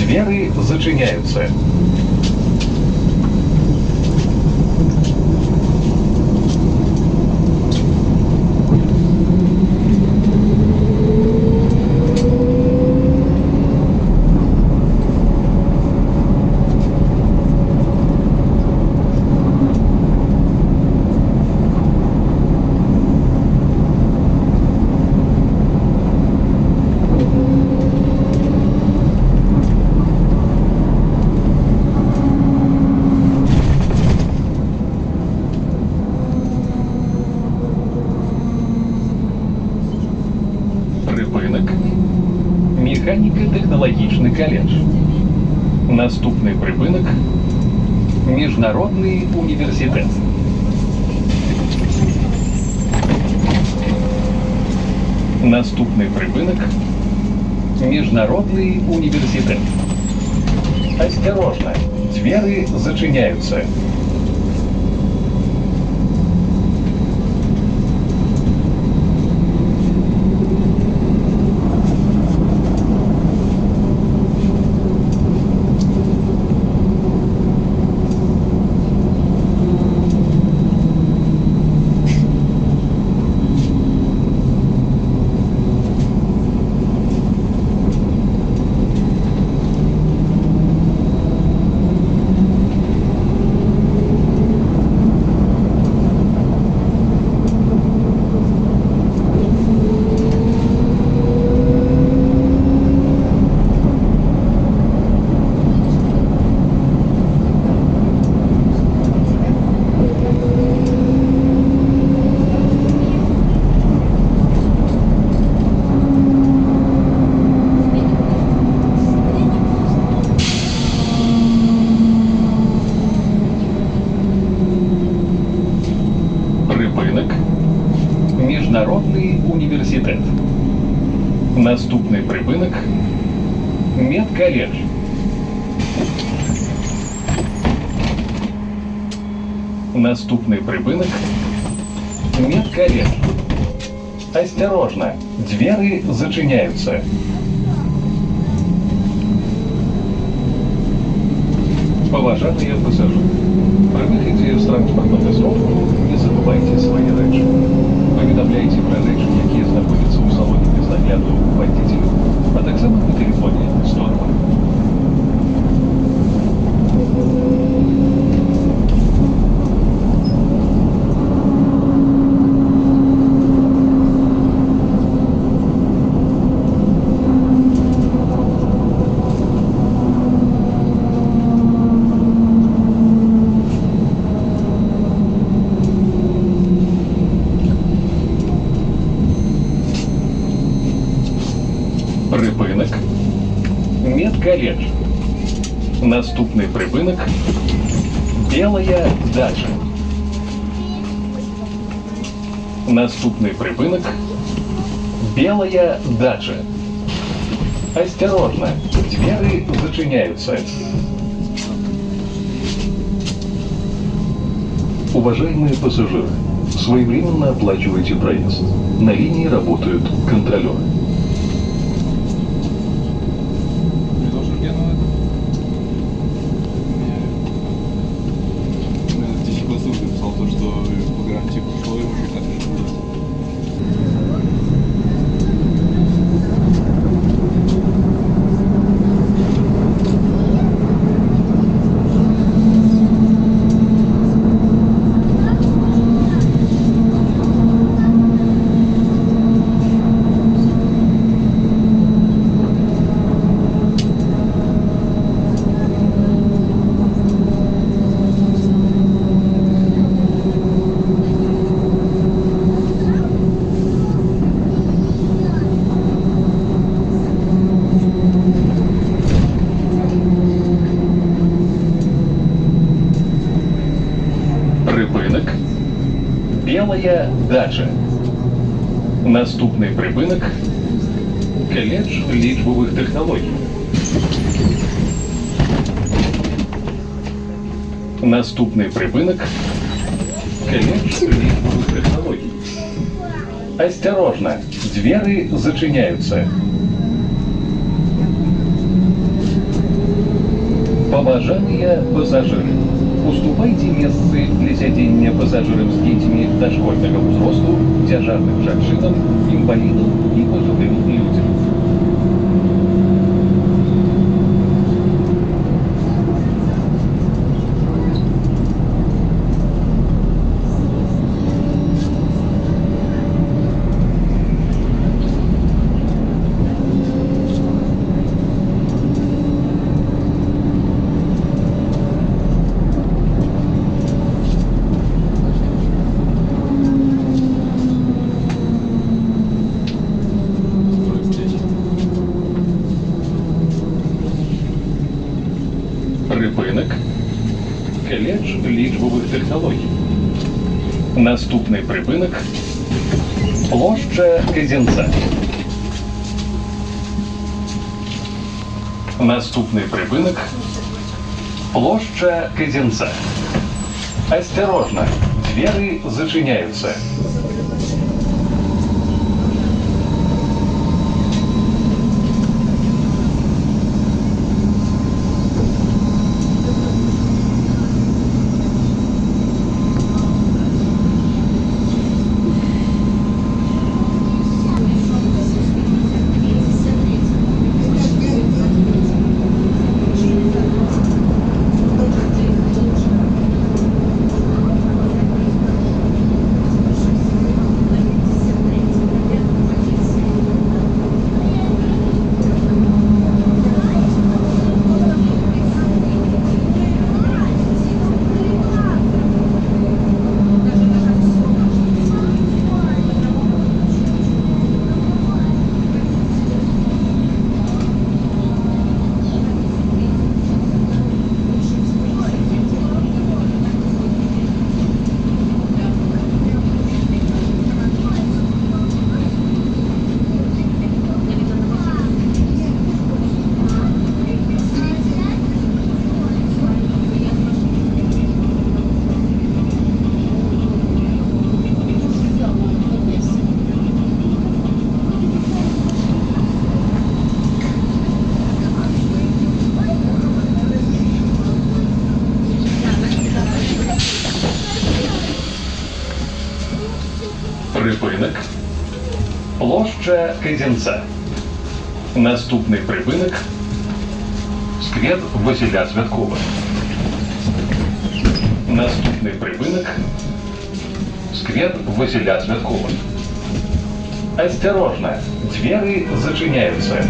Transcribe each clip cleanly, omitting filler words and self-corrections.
Двери зачиняются. Припинок. Механіко-технологічний коледж. Наступний припинок. Міжнародний університет. Наступний припинок. Міжнародный университет. Осторожно, двери зачиняются. Міжнародний університет. Наступний припинок. Медколледж. Наступний припинок. Медколледж. Осторожно, двери зачиняются. Поважаные пассажиры, при выходе з транспортного засобу не забывайте свои речі. Повідомляйте про речі, які знаходяться у салоні без нагляду водителю, а таксама по телефоні 102. Припинок. Медколледж. Наступний припинок. Белая дача. Наступний припинок. Белая дача. Осторожно, двери зачиняются. Уважаемые пассажиры, своевременно оплачивайте проезд. На линии работают контролеры. Написал то, что по гарантии пришло, и мужик ответил. Припинок. Белая дача. Наступний припинок. Коледж лічбових технологій. Наступний припинок. Коледж лічбових технологій. Осторожно, двери зачиняются. Паважаныя пасажыры, уступайце месцы для сядзення пасажырам з дзецьмі дашкольнага ўзросту, цяжарным жанчынам, інвалідам і пажылым людзям. Припинок. Коледж лічбових технологій. Наступний припинок. Площа Казінця. Наступний припинок. Площа Казінця. Осторожно, двери зачиняются. Припинок. Площа Казінця. Наступний припинок. Сквер Василя Святкова. Наступний припинок. Сквер Василя Святкова. Осторожно, двери зачиняются.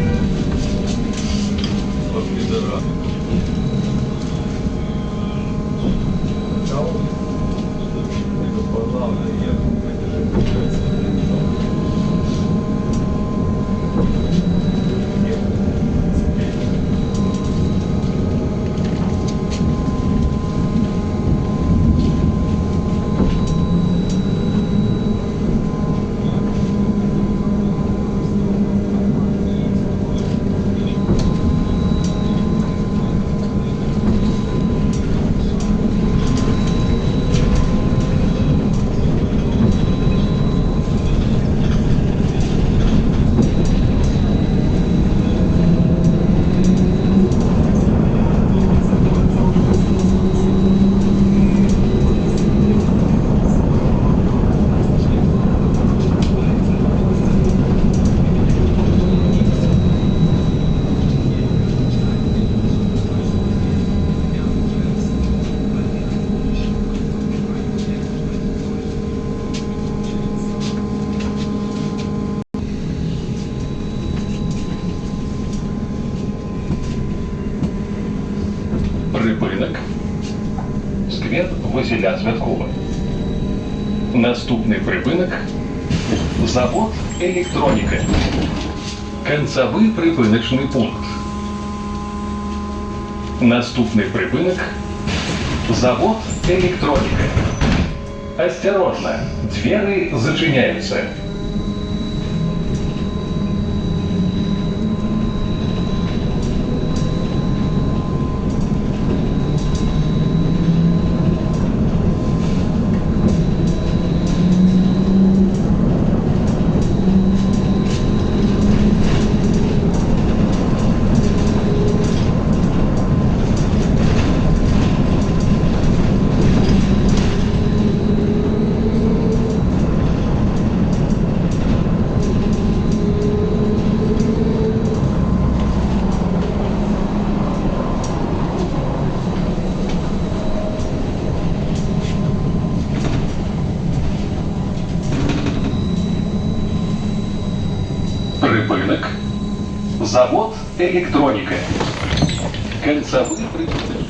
Припинок. Сквер Василя Святкова. Наступний припинок. Завод «Електроніка». Концевий припиночний пункт. Наступний припинок. Завод «Електроніка». Осторожно, двери зачиняются. Завод «Электроника». Кольцевые прыгуны.